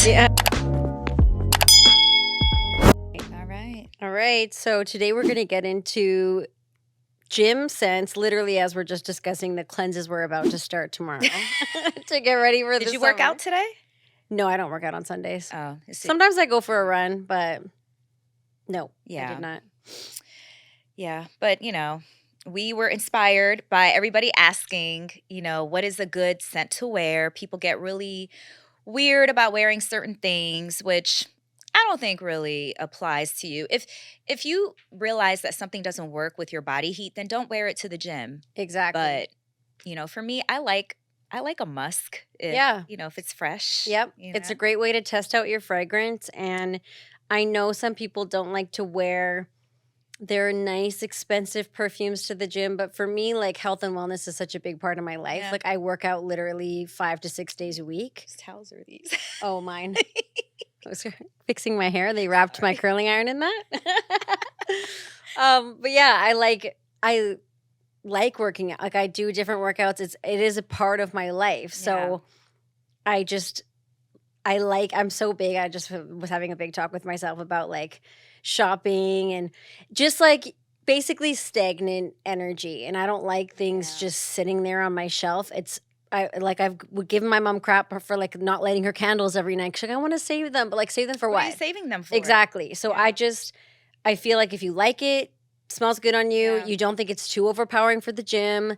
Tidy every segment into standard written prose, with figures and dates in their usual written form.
Yeah. All right. All right. So today we're going to get into gym sense, literally as we're just discussing the cleanses we're about to start tomorrow to get ready for the Did you work summer. out today? No, I don't work out on Sundays. Oh, Sometimes I go for a run, but no, I yeah. did not. Yeah. But, we were inspired by everybody asking, what is a good scent to wear? People get really weird about wearing certain things, which I don't think really applies to you. If you realize that something doesn't work with your body heat, then don't wear it to the gym. Exactly. But, for me, I like a musk Yeah. if it's fresh. Yep. It's a great way to test out your fragrance. And I know some people don't like to wear their nice, expensive perfumes to the gym. But for me, like health and wellness is such a big part of my life. Yeah. Like I work out literally 5 to 6 days a week. Whose towels are these? Oh, mine. I was fixing my hair. They wrapped my curling iron in that. But yeah, I like working out. Like I do different workouts. It is a part of my life. So I'm so big. I just was having a big talk with myself about like shopping and just like basically stagnant energy. And I don't like things just sitting there on my shelf. I've given my mom crap for like not lighting her candles every night. She's like, I want to save them, but like save them for What what? are you saving them for? Exactly. So I feel like if you like it, smells good on you, you don't think it's too overpowering for the gym,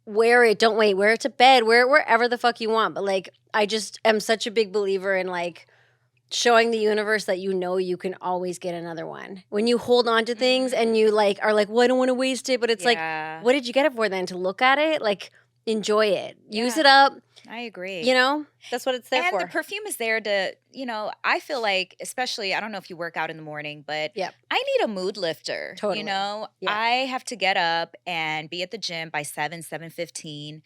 wear it. Don't wait. Wear it to bed. Wear it wherever the fuck you want. But like, I just am such a big believer in like showing the universe that you can always get another one. When you hold on to things and you like are like, well, I don't want to waste it. But it's like, what did you get it for then? To look at it, like enjoy it, use it up. I agree. That's what it's there for. And the perfume is there to, I feel like, especially, I don't know if you work out in the morning, but I need a mood lifter. Totally. I have to get up and be at the gym by 7:15.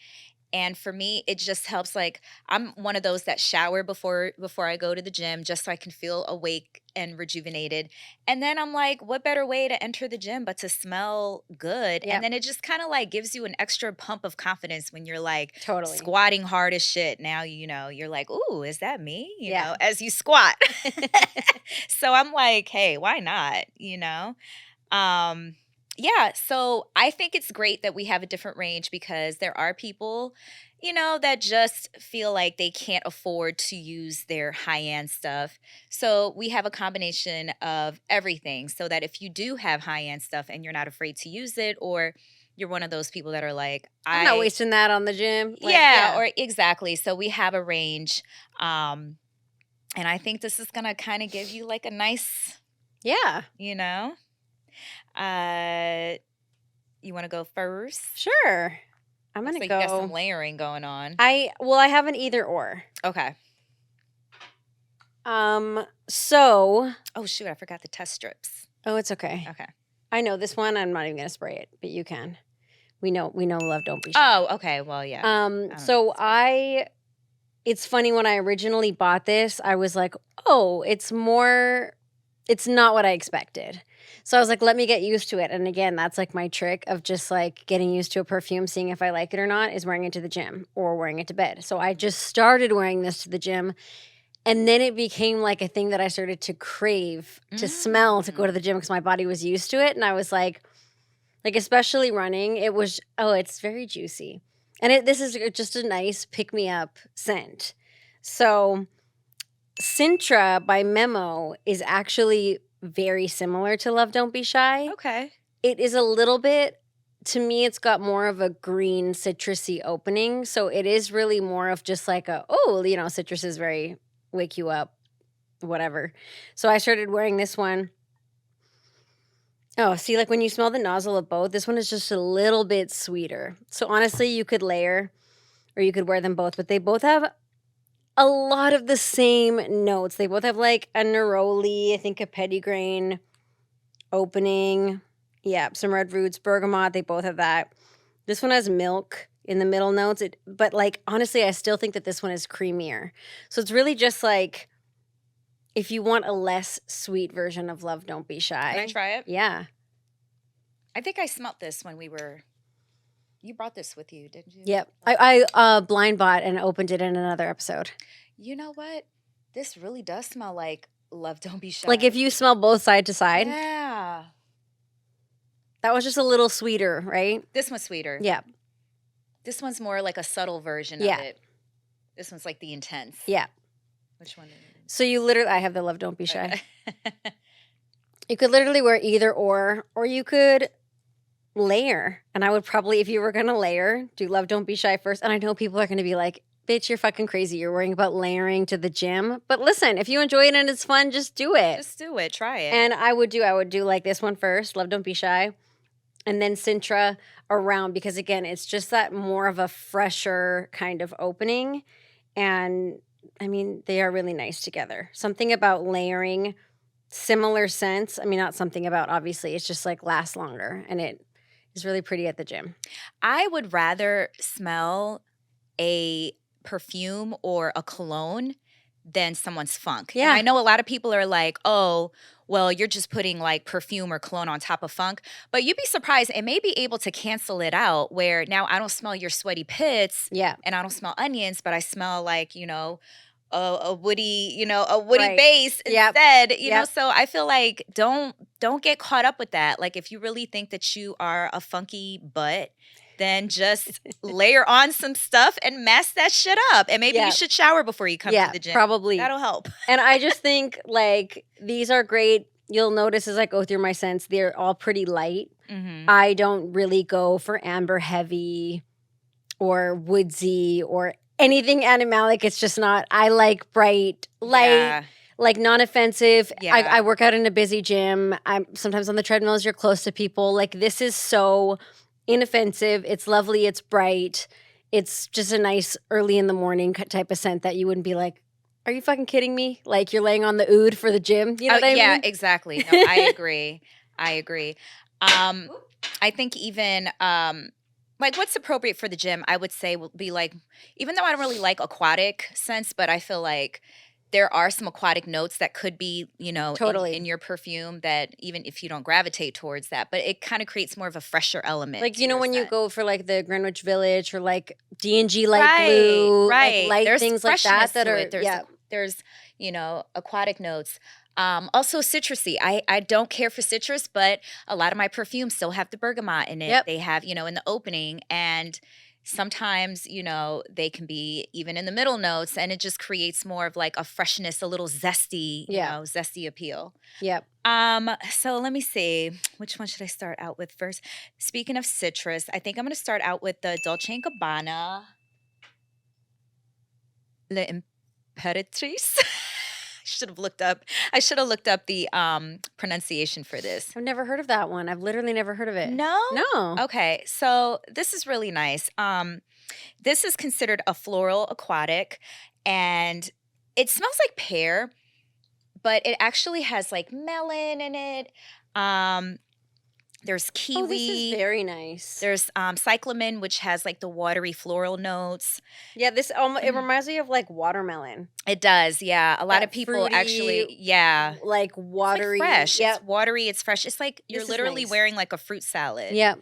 And for me, it just helps. Like I'm one of those that shower before I go to the gym just so I can feel awake and rejuvenated. And then I'm like, what better way to enter the gym but to smell good? Yep. And then it just kind of like gives you an extra pump of confidence when you're like Totally. squatting hard as shit. Now, you're like, ooh, is that me? Yeah. As you squat. So I'm like, hey, why not? Yeah, so I think it's great that we have a different range because there are people, that just feel like they can't afford to use their high-end stuff. So we have a combination of everything so that if you do have high-end stuff and you're not afraid to use it, or you're one of those people that are like, I'm not wasting that on the gym. Like, or exactly. So we have a range. And I think this is going to kind of give you like a nice, you want to go first? Sure. I'm going to go. You got some layering going on. I have an either or. Okay. So. Oh, shoot. I forgot the test strips. Oh, it's okay. Okay. I know this one. I'm not even going to spray it, but you can. We know love don't be shy. Oh, okay. Well, yeah. It's funny when I originally bought this, I was like, oh, it's not what I expected. So I was like, let me get used to it. And again, that's like my trick of just like getting used to a perfume, seeing if I like it or not, is wearing it to the gym or wearing it to bed. So I just started wearing this to the gym. And then it became like a thing that I started to crave to smell to go to the gym because my body was used to it. And I was like especially running, it's very juicy. And this is just a nice pick-me-up scent. So Sintra by Memo is actually very similar to Love Don't Be Shy. Okay. It is a little bit, to me, it's got more of a green citrusy opening. So it is really more of just like citrus is very wake you up, whatever. So I started wearing this one. Oh, see, like when you smell the nozzle of both, this one is just a little bit sweeter. So honestly, you could layer or you could wear them both, but they both have a lot of the same notes. They both have like a neroli, I think a petitgrain opening. Yeah, some red roots, bergamot. They both have that. This one has milk in the middle notes. But like, honestly, I still think that this one is creamier. So it's really just like if you want a less sweet version of Love Don't Be Shy. Can I try it? Yeah. I think I smelt this when you brought this with you, didn't you? Yep. I blind bought and opened it in another episode. You know what? This really does smell like Love Don't Be Shy. Like if you smell both side to side, Yeah. that was just a little sweeter, right? This one's sweeter. Yeah. This one's more like a subtle version Yeah. of it. This one's like the intense. Yeah. Which one? So you literally, I have the Love Don't Be Shy. Okay. You could literally wear either or you could layer. And I would probably, if you were going to layer, do Love Don't Be Shy first. And I know people are going to be like, bitch, you're fucking crazy. You're worrying about layering to the gym. But listen, if you enjoy it and it's fun, just do it. Just do it. Try it. And I would do like this one first, Love Don't Be Shy. And then Sintra around, because again, it's just that more of a fresher kind of opening. And I mean, they are really nice together. Something about layering, similar scents. I mean, not something about, obviously, it's just like lasts longer and it is really pretty at the gym. I would rather smell a perfume or a cologne than someone's funk. Yeah. And I know a lot of people are like, oh, well, you're just putting like perfume or cologne on top of funk. But you'd be surprised. It may be able to cancel it out where now I don't smell your sweaty pits. Yeah. And I don't smell onions, but I smell like, a woody, a woody Right. base Yep. instead, you know? Yep. So I feel like don't get caught up with that. Like if you really think that you are a funky butt, then just layer on some stuff and mask that shit up. And maybe Yeah. you should shower before you come to the gym. Probably. That'll help. And I just think like these are great. You'll notice as I go through my scents, they're all pretty light. Mm-hmm. I don't really go for amber heavy or woodsy or anything animalic. It's just not. I like bright, light, Yeah. like non-offensive. Yeah. I work out in a busy gym. I'm sometimes on the treadmills. You're close to people. Like this is so inoffensive. It's lovely. It's bright. It's just a nice early in the morning type of scent that you wouldn't be like, are you fucking kidding me? Like you're laying on the oud for the gym. You know what I Yeah, mean? exactly. No, I agree. I agree. I think even like what's appropriate for the gym, I would say will be like, even though I don't really like aquatic scents, but I feel like there are some aquatic notes that could be, Totally. in your perfume that even if you don't gravitate towards that, but it kind of creates more of a fresher element. Like, to you know, your when you scent. go for like the Greenwich Village or like D&G light Right, blue, right. like light There's things like freshness that to are, it. There's aquatic notes. Also citrusy. I don't care for citrus, but a lot of my perfumes still have the bergamot in it. Yep. They have, in the opening, and sometimes, they can be even in the middle notes, and it just creates more of like a freshness, a little zesty, zesty appeal. Yep. So let me see. Which one should I start out with first? Speaking of citrus, I think I'm going to start out with the Dolce & Gabbana Le Imperatrice. I should have looked up the pronunciation for this. I've never heard of that one. I've literally never heard of it. No? No. Okay, so this is really nice. This is considered a floral aquatic, and it smells like pear, but it actually has like melon in it. There's kiwi. Oh, this is very nice. There's cyclamen, which has like the watery floral notes. Yeah, this it reminds me of like watermelon. It does, yeah. A lot That of people fruity, actually, yeah. Like watery. It's like fresh. Yep. It's watery. It's fresh. It's like you're This is literally nice. wearing like a fruit salad. Yeah.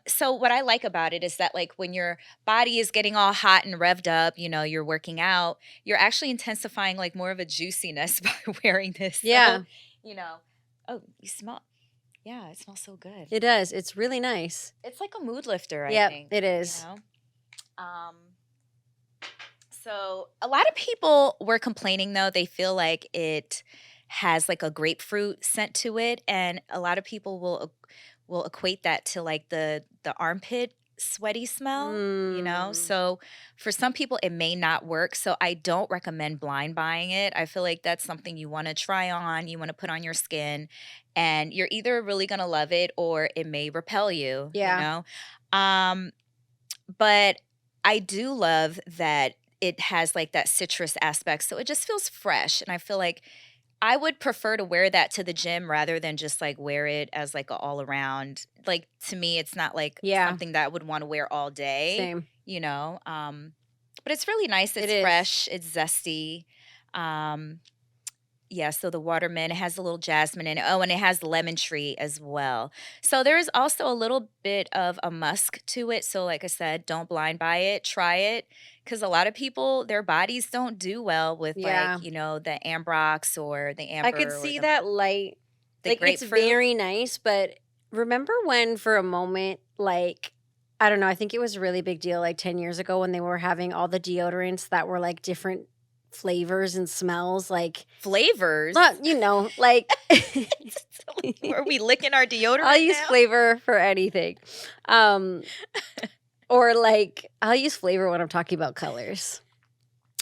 So what I like about it is that like when your body is getting all hot and revved up, you're working out, you're actually intensifying like more of a juiciness by wearing this. Yeah. So, oh, you smell. Yeah, it smells so good. It does. It's really nice. It's like a mood lifter, I Yep, think. it is. So a lot of people were complaining though. They feel like it has like a grapefruit scent to it, and a lot of people will equate that to like the armpit sweaty smell, So for some people it may not work. So I don't recommend blind buying it. I feel like that's something you want to try on, you want to put on your skin, and you're either really going to love it or it may repel you, Yeah. But I do love that it has like that citrus aspect. So it just feels fresh, and I feel like I would prefer to wear that to the gym rather than just like wear it as like an all around. Like to me, it's not like something that I would want to wear all day. Same. But it's really nice. It's It is. fresh. It's zesty. Yeah, so the watermelon, it has a little jasmine in it. Oh, and it has lemon tree as well. So there is also a little bit of a musk to it. So like I said, don't blind buy it, try it. Because a lot of people, their bodies don't do well with like, Yeah. the ambrox or the I could amber or see the that light. the Like, it's grapefruit. very nice, but remember when for a moment, like, I don't know, I think it was a really big deal like 10 years ago when they were having all the deodorants that were like different flavors and smells, like, Flavors. not, like, Are we licking our I'll deodorant use now? flavor for anything. Um, or like, I'll use flavor when I'm talking about colors.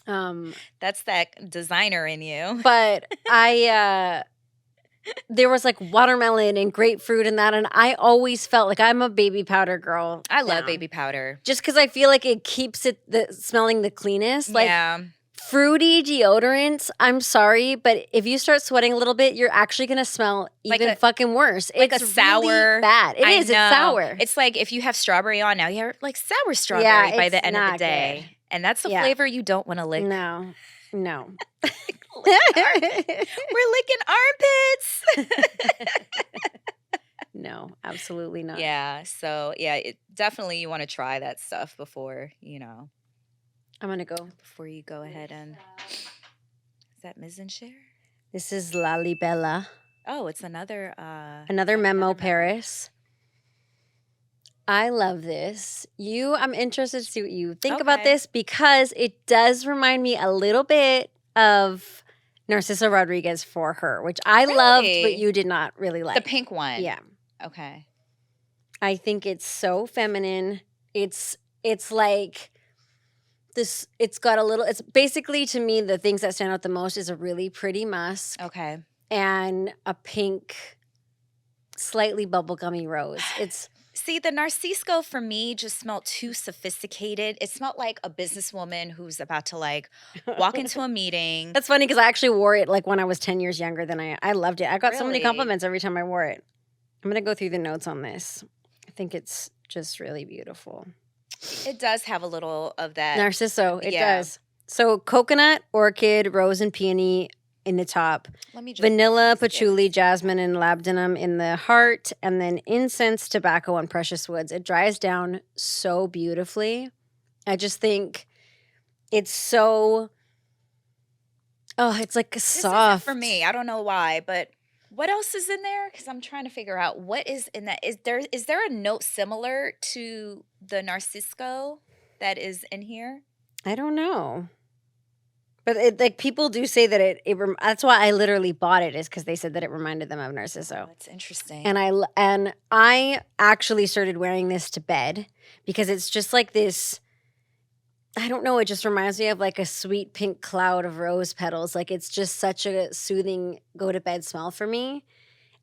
That's that designer in you. But there was like watermelon and grapefruit and that, and I always felt like I'm a baby powder girl I love now. baby powder. Just because I feel like it keeps it smelling the cleanest. Like Yeah. fruity deodorants, I'm sorry, but if you start sweating a little bit, you're actually gonna smell Like even a fucking worse. like It's a really sour. bad. It I is. It's know. sour. It's like if you have strawberry on now, you have like sour Yeah, strawberry by it's the end of the not good. day. And that's a Yeah. flavor you don't want to lick. No. No. We're licking armpits. No, absolutely not. Yeah. So yeah, definitely you want to try that stuff before, I'm gonna go. before you go ahead and is that mise en share? This is La Libella. Oh, it's another Another yeah, Memo another Paris. I love this. I'm interested to see what you think about Okay. this because it does remind me a little bit of Narciso Rodriguez for her, which I loved, but Really? you did not really The like. pink one. Yeah. Okay. I think it's so feminine. It's like this, it's got a little, it's basically to me, the things that stand out the most is a really pretty musk Okay. and a pink, slightly bubblegummy rose. It's See, the Narcisco for me just smelled too sophisticated. It smelled like a businesswoman who's about to like walk into a meeting. That's funny because I actually wore it like when I was 10 years younger than I loved it. I got so many Really? compliments every time I wore it. I'm going to go through the notes on this. I think it's just really beautiful. It does have a little of that. Narciso, it Yeah. does. So coconut, orchid, rose, and peony in the top. Let me just Vanilla, skip. patchouli, jasmine, and labdanum in the heart. And then incense, tobacco, and precious woods. It dries down so beautifully. I just think it's so... Oh, it's like This soft. isn't for me. I don't know why, but what else is in there? Because I'm trying to figure out what is in that. Is there a note similar to the Narcisco that is in here? I don't know. But like people do say that that's why I literally bought it, is because they said that it reminded them of Oh, Narciso. that's interesting. And I actually started wearing this to bed because it's just like this, I don't know, it just reminds me of like a sweet pink cloud of rose petals. Like it's just such a soothing go to bed smell for me.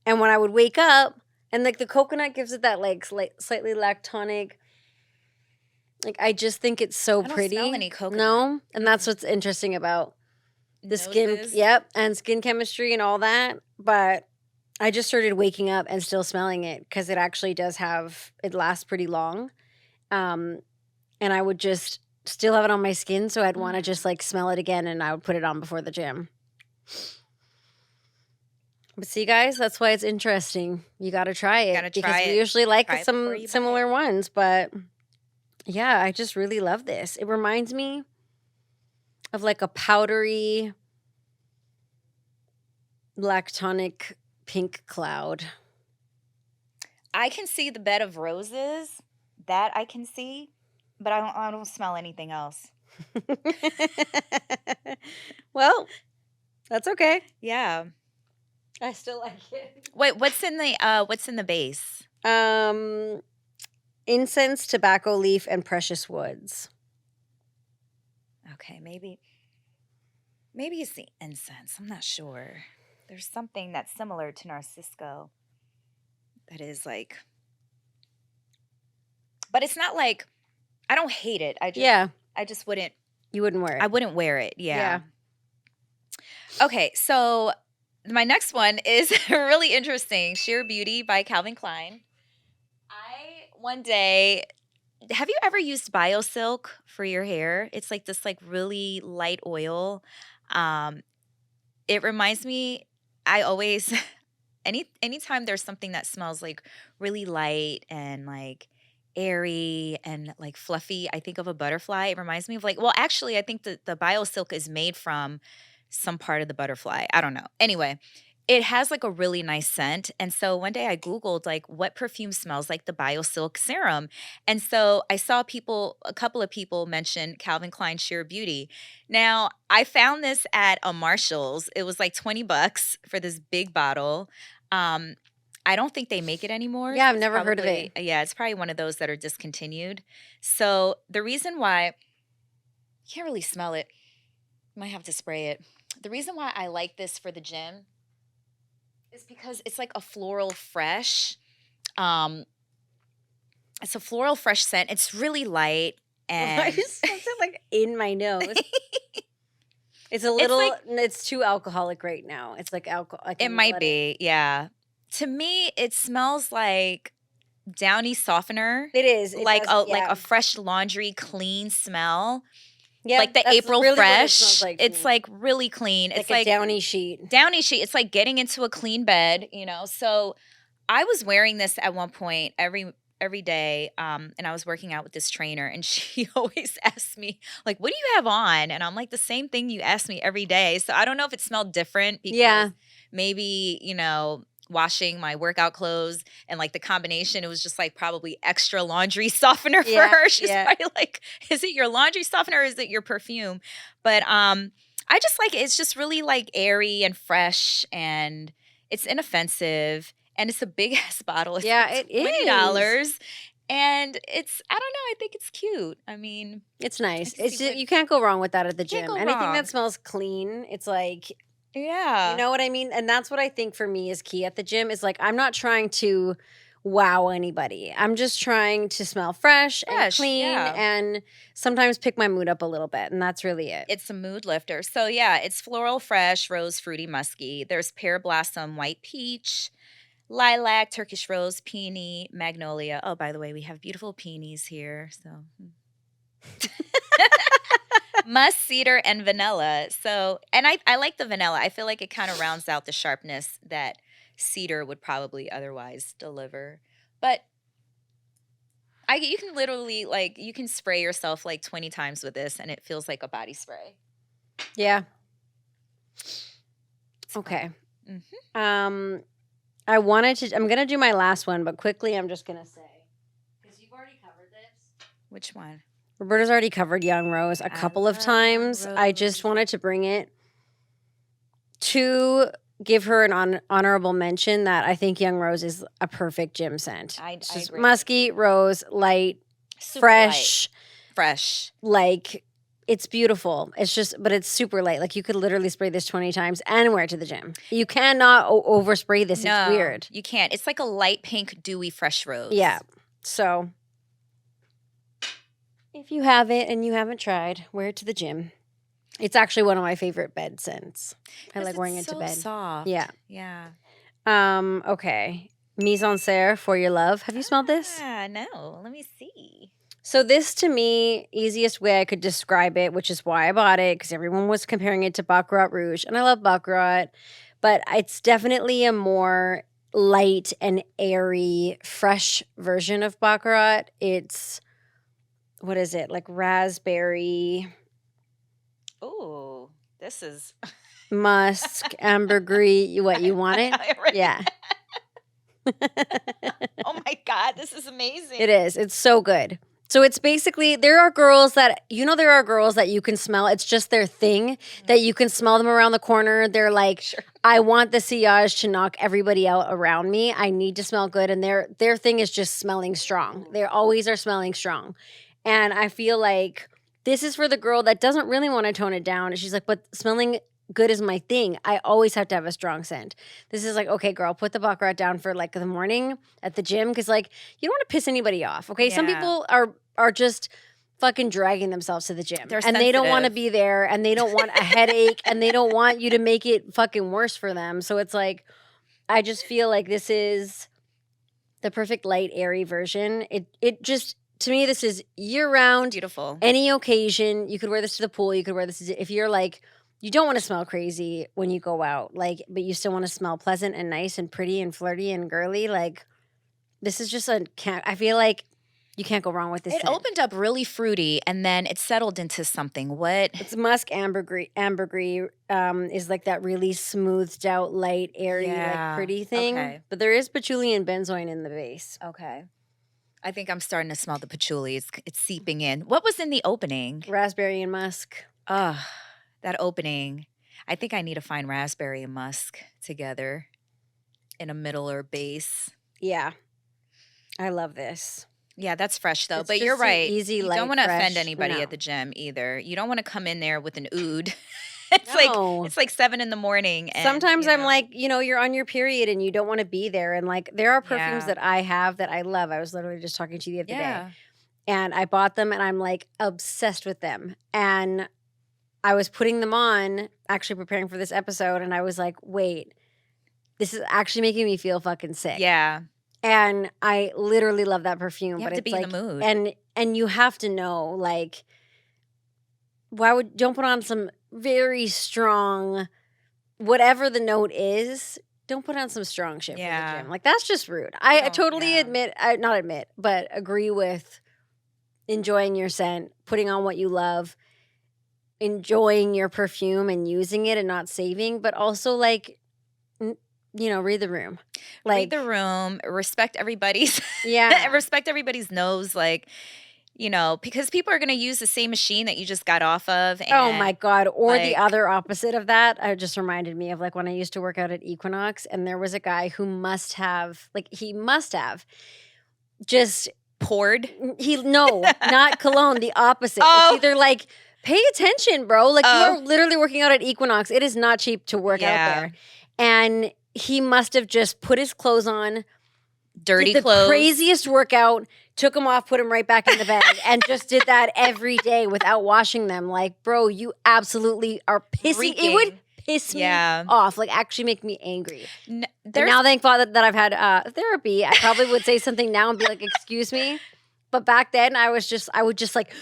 And when I would wake up, and like the coconut gives it that like slightly lactonic, like I just think it's so I don't pretty. smell any coconut. No, and that's what's interesting about the skin. Noses? Yep, and skin chemistry and all that. But I just started waking up and still smelling it because it actually does it lasts pretty long. And I would just still have it on my skin, so I'd want to just like smell it again, and I would put it on before the gym. But see, guys, that's why it's interesting. You got to try it. Gotta because try we it. usually like Try it before some you buy similar ones, but yeah, I just really love this. It reminds me of like a powdery lactonic pink cloud. I can see the bed of roses. That I can see, but I don't smell anything else. Well, that's okay. Yeah. I still like it. Wait, what's in the base? Incense, tobacco leaf, and precious woods. Okay, maybe it's the incense. I'm not sure. There's something that's similar to Narcisco that is like, but it's not like, I don't hate it. I just wouldn't. You wouldn't wear it. I wouldn't wear it. Yeah. Okay, so my next one is really interesting. Sheer Beauty by Calvin Klein. One day, have you ever used BioSilk for your hair? It's like this like really light oil. It reminds me, I always anytime there's something that smells like really light and like airy and like fluffy, I think of a butterfly. It reminds me of like, well, actually, I think the biosilk is made from some part of the butterfly. I don't know. Anyway, it has like a really nice scent. And so one day I Googled like what perfume smells like the biosilk serum. And so I saw a couple of people mention Calvin Klein Sheer Beauty. Now I found this at a Marshall's. It was like $20 for this big bottle. Um, I don't think they make it anymore. Yeah, I've It's never heard of probably, it. yeah, it's probably one of those that are discontinued. So the reason why, you can't really smell it, might have to spray it. The reason why I like this for the gym is because it's like a floral fresh. Um, it's a floral fresh scent. It's really light Why and is something like in my nose? It's a it's little. like It's too alcoholic right now. It's like alcohol. I it can't even might let it. be, yeah. To me, it smells like downy softener, It is. It like does. a Yeah. fresh laundry clean smell. Yeah. Like the That's April really what it smells Fresh, like to it's me. like really clean. Like It's a like downy sheet. downy sheet. It's like getting into a clean bed, you know. So I was wearing this at one point every day, and I was working out with this trainer, and she always asked me like, "What do you have on?" And I'm like, "The same thing you ask me every day." So I don't know if it smelled different because Yeah. maybe washing my workout clothes and like the combination, it was just like probably extra laundry softener for Yeah. her. She's Yeah. probably like, "Is it your laundry softener or is it your perfume?" But I just like it. It's just really like airy and fresh and it's inoffensive and it's a big ass bottle. It's Yeah. like It is. $20 and it's I don't know, I think it's cute. I mean, It's I nice. can see It's what you can't go wrong with that at the you can't gym. go Anything that wrong. smells clean, it's like you Yeah. know what I mean? And that's what I think for me is key at the gym is like I'm not trying to wow anybody. I'm just trying to smell fresh and Fresh. clean Yeah. and sometimes pick my mood up a little bit. And that's really it. It's a mood lifter. So yeah, it's floral fresh, rose fruity musky. There's pear blossom, white peach, lilac, Turkish rose, peony, magnolia. Oh, by the way, we have beautiful peonies here. So musk, cedar, and vanilla. So, and I like the vanilla. I feel like it kind of rounds out the sharpness that cedar would probably otherwise deliver. But you can literally like you can spray yourself like 20 times with this and it feels like a body spray. Yeah. It's fun. Okay. Mhm. I'm gonna do my last one, but quickly I'm just gonna say because you've already covered this. Which one? Roberta's already covered Young Rose a I couple of love Young times. I just Rose. wanted to bring it to give her an honorable mention that I think Young Rose is a perfect gym scent. I It's just agree. musky, rose, light, Super light. fresh, Fresh. like it's beautiful. It's just, but it's super light. Like you could literally spray this 20 times and wear it to the gym. You cannot overspray this. No, It's weird. you can't. It's like a light pink, dewy, fresh rose. Yeah. So if you have it and you haven't tried, wear it to the gym. It's actually one of my favorite bed scents. I like wearing it to so bed. soft. Yeah. Yeah. Okay. Mise en serre for your love. Have you smelled this? No. Let me see. So this to me, easiest way I could describe it, which is why I bought it, because everyone was comparing it to Baccarat Rouge, and I love Baccarat, but it's definitely a more light and airy, fresh version of Baccarat. It's, what is it, like raspberry, Ooh, this is musk, ambergris. What, you want it? Right. Yeah. Oh my God, this is amazing. It is. It's so good. So it's basically, there are girls that you can smell. It's just their thing that you can smell them around the corner. They're like, Sure. I want the sillage to knock everybody out around me. I need to smell good. And their thing is just smelling strong. They always are smelling strong. And I feel like this is for the girl that doesn't really want to tone it down. And she's like, but smelling good is my thing. I always have to have a strong scent. This is like, okay, girl, put the Baccarat down for like the morning at the gym because like you don't want to piss anybody off. Okay, some Yeah. people are just fucking dragging themselves to the gym They're and they don't want to sensitive. be there and they don't want a headache and they don't want you to make it fucking worse for them. So it's like, I just feel like this is the perfect light airy version. It just to me this is year round. Beautiful. Any occasion, you could wear this to the pool. You could wear this if you're like you don't want to smell crazy when you go out, like, but you still want to smell pleasant and nice and pretty and flirty and girly. Like, this is just I feel like you can't go wrong with this It scent. opened up really fruity and then it settled into something. What? It's musk ambergris. Ambergris is like that really smoothed out, light, airy, like pretty thing. Okay. But there is patchouli and benzoin in the base. Okay. I think I'm starting to smell the patchouli. It's seeping in. What was in the opening? Raspberry and musk. Ugh, that opening. I think I need to find raspberry and musk together in a middle or base. Yeah. I love this. Yeah, that's fresh though. It's But you're just an right. easy, You light, don't want to offend fresh- anybody no. at the gym either. You don't want to come in there with an oud. It's like 7 in the morning. And, Sometimes I'm know. like, you're on your period and you don't want to be there. And like, there are perfumes Yeah. that I have that I love. I was literally just talking to you the other Yeah. day. And I bought them and I'm like obsessed with them. And I was putting them on, actually preparing for this episode. And I was like, wait, this is actually making me feel fucking sick. Yeah. And I literally love that perfume. You but have to it's be like, in the mood. And you have to know, like, don't put on some very strong, whatever the note is, don't put on some strong shit for the gym. Like, that's just rude. I totally not admit, but agree with enjoying your scent, putting on what you love, enjoying your perfume and using it and not saving, but also like, read the room. Like, read the room, respect everybody's yeah. respect everybody's nose, like, because people are going to use the same machine that you just got off of. And, oh my God. Or the other opposite of that. It just reminded me of like when I used to work out at Equinox and there was a guy who must have just poured. Not cologne, the opposite. Oh. It's either like, pay attention, bro. Like you are literally working out at Equinox. It is not cheap to work out there. And he must have just put his clothes on, dirty did the clothes, craziest workout, took them off, put them right back in the bag, and just did that every day without washing them. Like, bro, you absolutely are pissing. Reeking. It would piss me off. Like, actually make me angry. And now, thank God that I've had therapy. I probably would say something now and be like, "Excuse me," but back then I would just like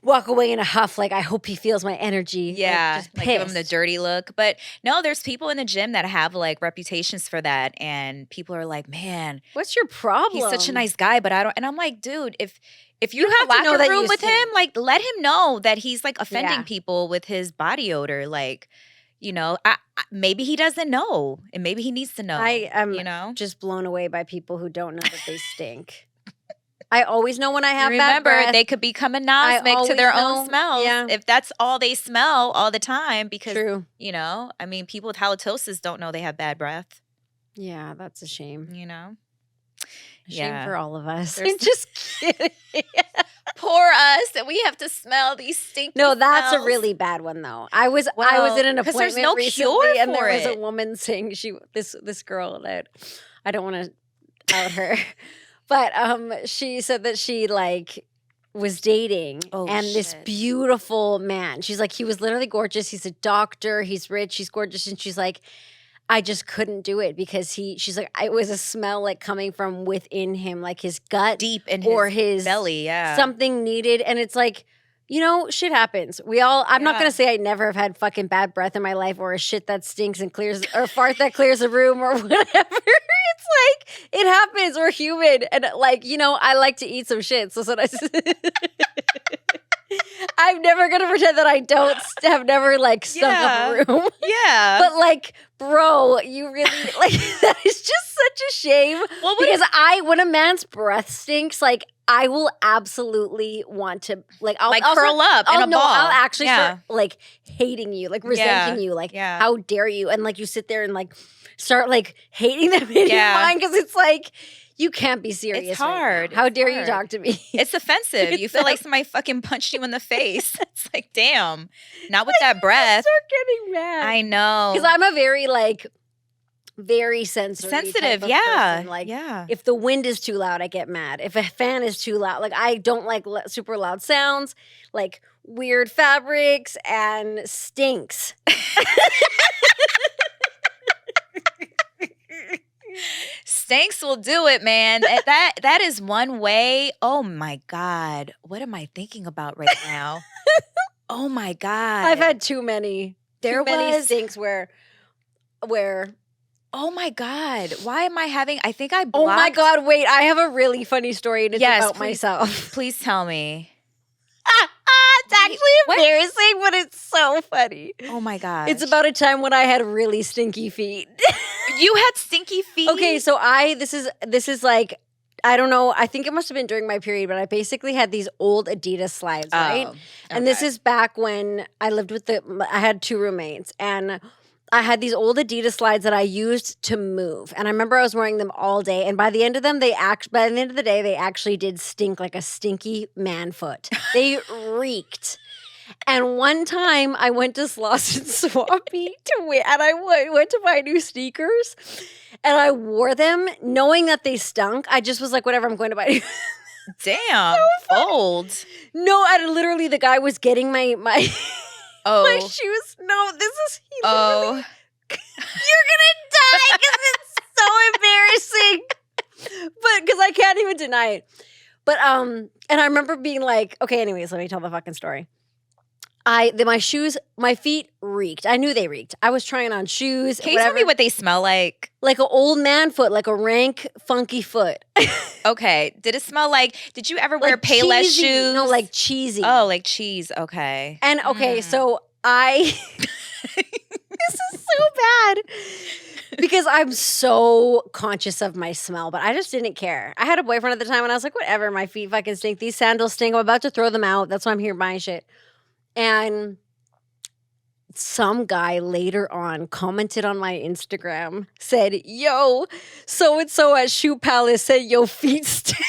walk away in a huff. Like, I hope he feels my energy. Yeah, just like give him the dirty look. But no, there's people in the gym that have like reputations for that, and people are like, "Man, what's your problem? He's such a nice guy, but I don't." And I'm like, dude, if you have to a know locker that room you with stink. him, like let him know that he's like offending Yeah. people with his body odor. Like, maybe he doesn't know, and maybe he needs to know. I am just blown away by people who don't know that they stink. I always know when I have bad Remember, breath. they could become anosmic to their always own know. smells Yeah. if that's all they smell all the time. Because True. I mean, people with halitosis don't know they have bad breath. Yeah, that's a shame. Shame for all of us. There's- I'm just kidding. Poor us that we have to smell these stinky No, that's a smells. really bad one though. I was in Well, an 'cause there's appointment no recently, cure and for there was a it. woman saying this girl that I don't want to out her, but she said that she like was dating this shit. beautiful man. She's like, he was literally gorgeous. He's a doctor. He's rich. He's gorgeous, and she's like, I just couldn't do it because she's like, it was a smell like coming from within him, like his gut deep in or his belly, something needed. And it's like, shit happens. I'm not going to say I never have had fucking bad breath in my life or a shit that stinks and clears or fart that clears a room or whatever. It's like, it happens. We're human. And like, I like to eat some shit. So sometimes I'm never going to pretend that I don't have never like stunk up a room. Yeah. But like, bro, you really like that is just such a shame. Well, because when a man's breath stinks, like I will absolutely want to like I'll curl up in a ball. I'll actually start like hating you, like resenting you, like how dare you? And like you sit there and like start like hating them in your mind because it's like you can't be serious. It's hard. Right now. How dare you talk to me? It's offensive. You feel like somebody fucking punched you in the face. It's like, damn. Not with that breath. Start getting mad. I know. Because I'm a very like very sensitive type of person. Like if the wind is too loud, I get mad. If a fan is too loud, like I don't like super loud sounds, like weird fabrics and stinks. Stinks will do it, man. That is one way. Oh my God. What am I thinking about right now? Oh my God. I've had too many There too many was stinks where oh my God. Why am I having I think I oh my blocked God, wait, I have a really funny story and it's Yes, about myself. please tell me. It's actually What? embarrassing, but it's so funny. Oh my It's gosh. about a time when I had really stinky feet. You had stinky feet? Okay, so this is like I don't know. I think it must have been during my period, but I basically had these old Adidas slides, right? Oh, And this okay. is back when I lived with I had two roommates, and I had these old Adidas slides that I used to move. And I remember I was wearing them all day. And by the end of them, by the end of the day, they actually did stink like a stinky man foot. They reeked. And one time I went to Sloss and Swampy and I went to buy new sneakers and I wore them knowing that they stunk. I just was like, whatever, I'm going to buy new. Damn. Bold. No, and literally the guy was getting my my Oh. shoes. No, this is Oh. you're gonna die because it's so embarrassing. But because I can't even deny it. But and I remember being like, okay, anyways, let me tell the fucking story. My feet reeked. I knew they reeked. I was trying on shoes. Can you tell me what they smell like? Like an old man foot, like a rank, funky foot. Okay. Did it smell like, did you ever wear Like Payless cheesy. shoes? No, like cheesy. Oh, like cheese. Okay. And okay, so this is so bad because I'm so conscious of my smell, but I just didn't care. I had a boyfriend at the time and I was like, whatever, my feet fucking stink. These sandals stink. I'm about to throw them out. That's why I'm here buying shit. And some guy later on commented on my Instagram, said, yo, so-and-so at Shoe Palace said your feet stink.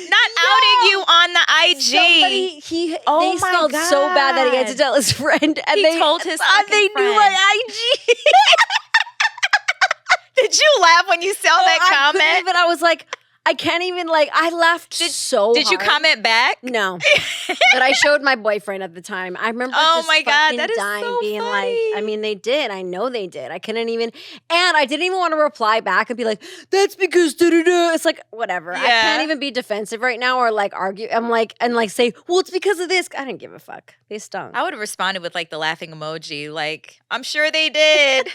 Not outing you on the IG. Somebody, Oh they my smelled so bad that he had to God. tell his friend. And He they told his thought fucking they knew friend. my IG. Did you laugh when you saw that I couldn't comment? even, I was like, I can't even I laughed so Did you hard. comment back? No. But I showed my boyfriend at the time. I remember Oh just my God, fucking that is dying, so being funny. like, I mean, they did. I know they did. I couldn't even, and I didn't even want to reply back and be like, that's because da-da-da. It's like, whatever. I Yeah. can't even be defensive right now or argue. I'm like, and say, well, it's because of this. I didn't give a fuck. They stunk. I would have responded with the laughing emoji. I'm sure they did.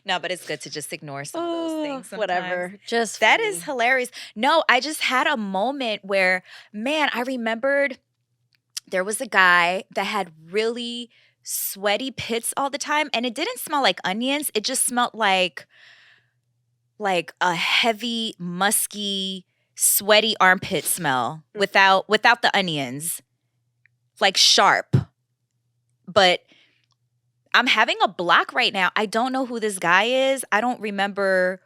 No, but it's good to just ignore some of those things. Sometimes. Whatever. Just That funny. is hilarious. No, I just had a moment where, man, I remembered there was a guy that had really sweaty pits all the time, and it didn't smell like onions. It just smelled like a heavy, musky, sweaty armpit smell without the onions, like sharp. But I'm having a block right now. I don't know who this guy is. I don't remember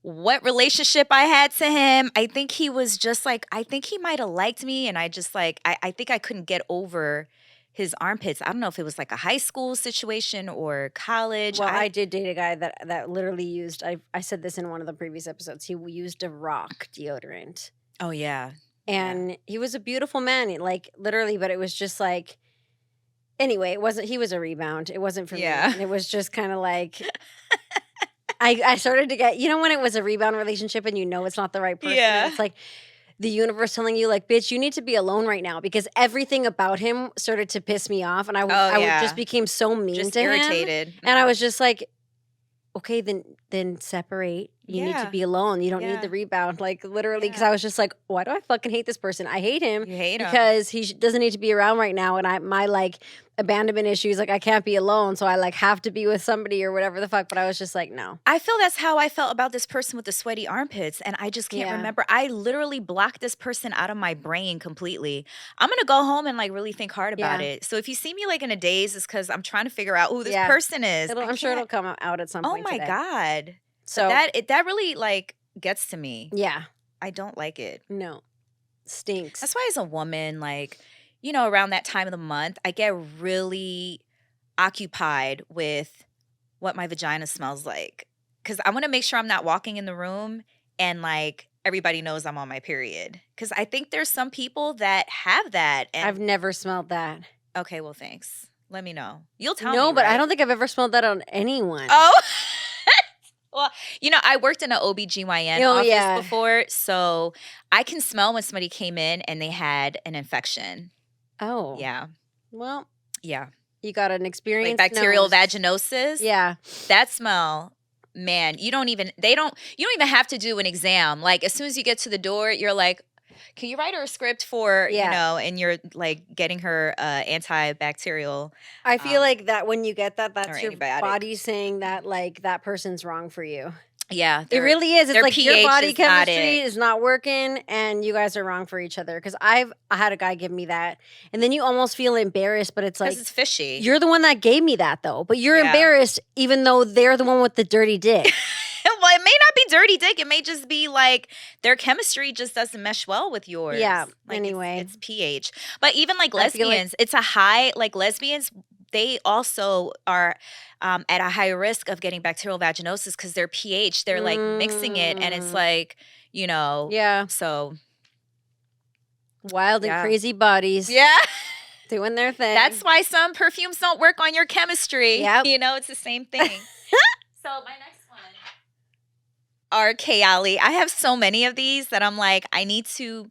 what relationship I had to him. I think he was just I think he might have liked me. And I just I think I couldn't get over his armpits. I don't know if it was a high school situation or college. Well, I did date a guy that literally used, I said this in one of the previous episodes, he used a rock deodorant. Oh, yeah. And he was a beautiful man, literally, but it was just anyway, he was a rebound. It wasn't for me. And it was just kind of I started to get, when it was a rebound relationship and it's not the right person. Yeah. It's the universe telling you bitch, you need to be alone right now because everything about him started to piss me off. And I just became so mean just to irritated. him. And I was just okay, then separate. You need to be alone. You don't need the rebound. Literally, because I was just why do I fucking hate this person? I hate him. You hate him. Because he doesn't need to be around right now. And my abandonment issues, I can't be alone. So I have to be with somebody or whatever the fuck. But I was just no. I feel that's how I felt about this person with the sweaty armpits. And I just can't remember. I literally blocked this person out of my brain completely. I'm going to go home and really think hard about it. So if you see me in a daze, it's because I'm trying to figure out who this person is. I'm sure it'll come out at some point. Oh my God. So that really gets to me. Yeah. I don't like it. No. Stinks. That's why as a woman, around that time of the month, I get really occupied with what my vagina smells like. Because I want to make sure I'm not walking in the room and everybody knows I'm on my period. Because I think there's some people that have that. And I've never smelled that. Okay, well, thanks. Let me know. You'll tell me. No, but right? I don't think I've ever smelled that on anyone. Oh. Well, I worked in an OBGYN Oh, office yeah. before, so I can smell when somebody came in and they had an infection. Oh, Yeah. well, Yeah. you got an Like experienced bacterial nose. vaginosis. Yeah. That smell, man, you don't even have to do an exam. Like as soon as you get to the door, you're like, can you write her a script for, Yeah. and you're like getting her antibacterial I feel like that when you get that, or that's your antibiotic. body saying that, like, that person's wrong for you. Yeah, It really is. It's their like your pH body is not chemistry it. is not working and you guys are wrong for each other. Because I had a guy give me that, and then you almost feel embarrassed, but it's Because like, it's fishy. you're the one that gave me that, though. But you're Yeah. embarrassed even though they're the one with the dirty dick. Well, it may not be dirty dick. It may just be like their chemistry just doesn't mesh well with yours. Yeah, Like anyway. it's pH. But even like I feel like- lesbians, it's a high, like lesbians, they also are at a higher risk of getting bacterial vaginosis because their pH, they're like mixing it and it's like, Yeah. so. Wild and Yeah. crazy bodies. Yeah. Doing their thing. That's why some perfumes don't work on your chemistry. Yep. It's the same thing. So my next one are Kayali. I have so many of these that I'm like, I need to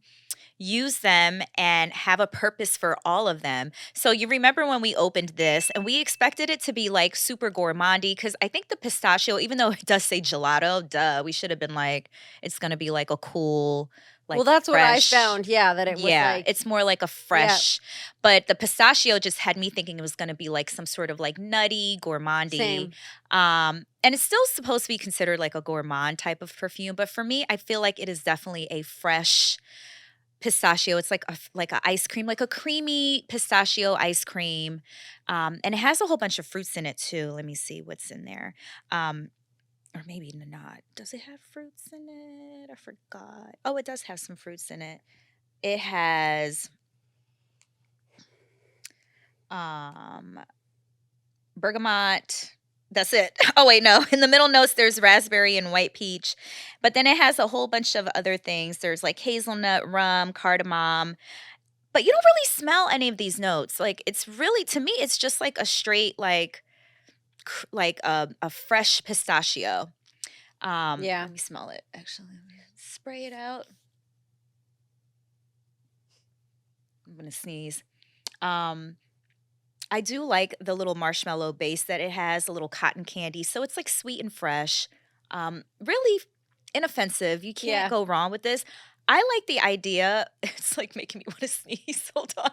use them and have a purpose for all of them. So you remember when we opened this and we expected it to be like super gourmandy because I think the pistachio, even though it does say gelato, we should have been like, it's going to be like a cool, like well, that's fresh. What I found. Yeah, that it was like. It's more like a fresh, but the pistachio just had me thinking it was going to be like some sort of like nutty, gourmandy. Same. And it's still supposed to be considered like a gourmand type of perfume, but for me, I feel like it is definitely a fresh pistachio. It's like a ice cream, like a creamy pistachio ice cream, and it has a whole bunch of fruits in it too. Let me see what's in there. Or maybe not. Does it have fruits in it? I forgot. Oh, it does have some fruits in it. It has bergamot. That's it. Oh, wait, no. In the middle notes, there's raspberry and white peach. But then it has a whole bunch of other things. There's like hazelnut, rum, cardamom. But you don't really smell any of these notes. Like, it's really, to me, it's just like a straight, like a fresh pistachio. Yeah. Let me smell it. Actually, let me spray it out. I'm going to sneeze. I do like the little marshmallow base that it has, a little cotton candy. So it's like sweet and fresh. Really inoffensive. You can't go wrong with this. I like the idea. It's like making me want to sneeze. Hold on.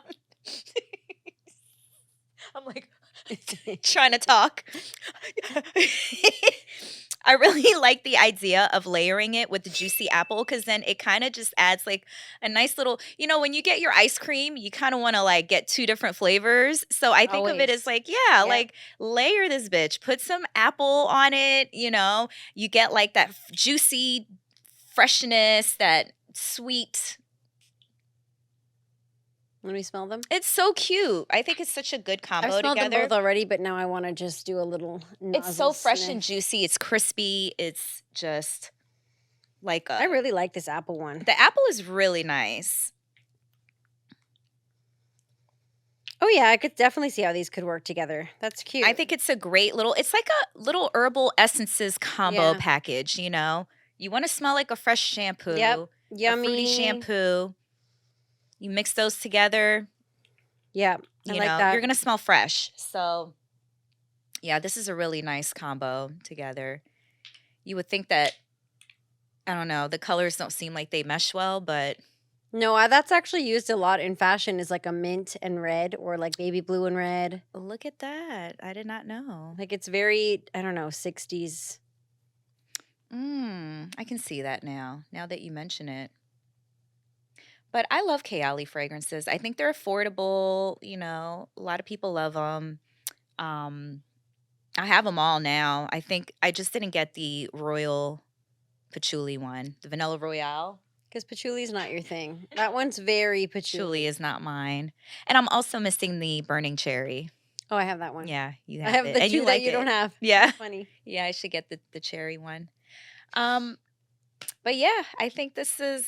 I'm like trying to talk. I really like the idea of layering it with the juicy apple because then it kind of just adds like a nice little, when you get your ice cream, you kind of want to like get two different flavors. So I think of it as like, like layer this bitch, put some apple on it, you get like that juicy freshness, that sweet. Let me smell them. It's so cute. I think it's such a good combo I've smelled together. them both already, but now I want to just do a little. It's so fresh and juicy. It's crispy. It's just like I really like this apple one. The apple is really nice. Oh yeah, I could definitely see how these could work together. That's cute. I think it's a great it's like a little herbal essences combo package, You want to smell like a fresh shampoo. Yep. Yummy. A fruity shampoo. You mix those together. Yeah. I like that. You're going to smell fresh. So, yeah, this is a really nice combo together. You would think that, I don't know, the colors don't seem like they mesh well, but. No, that's actually used a lot in fashion is like a mint and red or like baby blue and red. Look at that. I did not know. Like it's very, I don't know, 60s. I can see that now that you mention it. But I love Kayali fragrances. I think they're affordable. A lot of people love them. I have them all now. I think I just didn't get the Royal Patchouli one, the Vanilla Royale. Because patchouli is not your thing. That one's very patchouli. Patchouli is not mine. And I'm also missing the Burning Cherry. Oh, I have that one. Yeah, you have I have it. the And two you that like you it. don't have. Yeah. That's funny. Yeah, I should get the cherry one. But yeah, I think this is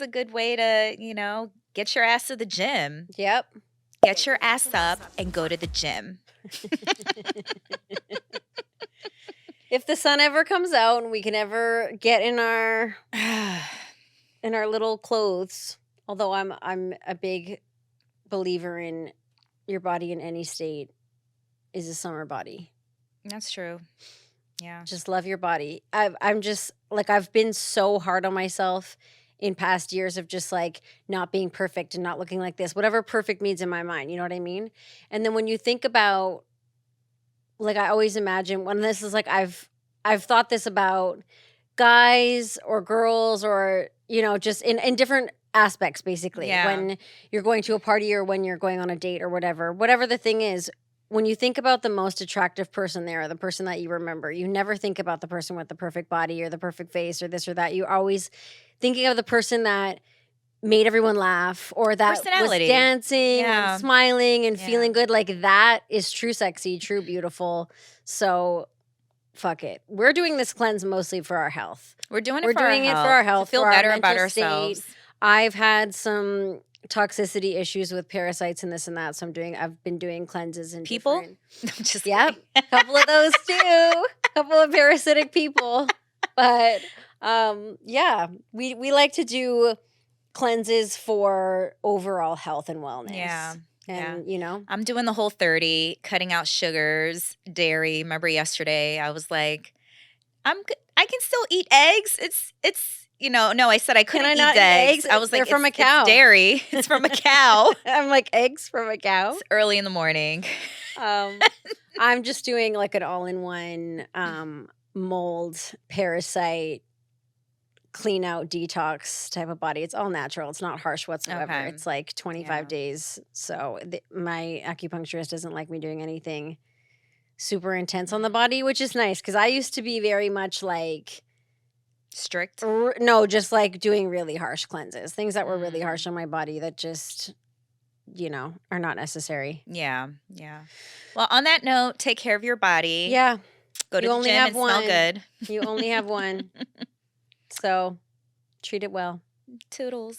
a good way to, get your ass to the gym. Yep. Get your ass up and go to the gym. If the sun ever comes out and we can ever get in our little clothes, although I'm a big believer in your body in any state is a summer body. That's true. Yeah. Just love your body. I'm just like I've been so hard on myself in past years of just like not being perfect and not looking like this, whatever perfect means in my mind, you know what I mean? And then when you think about like I always imagine when this is like I've thought this about guys or girls or just in different aspects basically Yeah. when you're going to a party or when you're going on a date or whatever the thing is. When you think about the most attractive person there, or the person that you remember, you never think about the person with the perfect body or the perfect face or this or that. You're always thinking of the person that made everyone laugh or that was Personality. dancing Yeah. and smiling and Yeah. feeling good. Like that is true sexy, true beautiful. So fuck it. We're doing this cleanse mostly for our health. We're doing it We're for our doing it health, for our health, to feel for our better about mental state. ourselves. I've had some toxicity issues with parasites and this and that, so I've been doing cleanses and People? different. Just Yep, kidding. a couple of those too. A couple of parasitic people, but yeah, we like to do cleanses for overall health and wellness. Yeah. And I'm doing the Whole30, cutting out sugars, dairy. Remember yesterday, I was like, I can still eat eggs. It's no, I said I couldn't I eat not eat eggs. eggs? I was They're like, from a it's cow. dairy. It's from a cow. I'm like, eggs from a cow? It's early in the morning. I'm just doing like an all-in-one mold, parasite, clean out, detox type of body. It's all natural. It's not harsh whatsoever. Okay. It's like 25 Yeah. days. So my acupuncturist doesn't like me doing anything super intense on the body, which is nice because I used to be very much like Strict? no, just like doing really harsh cleanses, things that were really Mm. harsh on my body that just are not necessary. Yeah. Well, on that note, take care of your body. Yeah. Go to You the only gym have and smell one. good. You only have one. So treat it well. Toodles.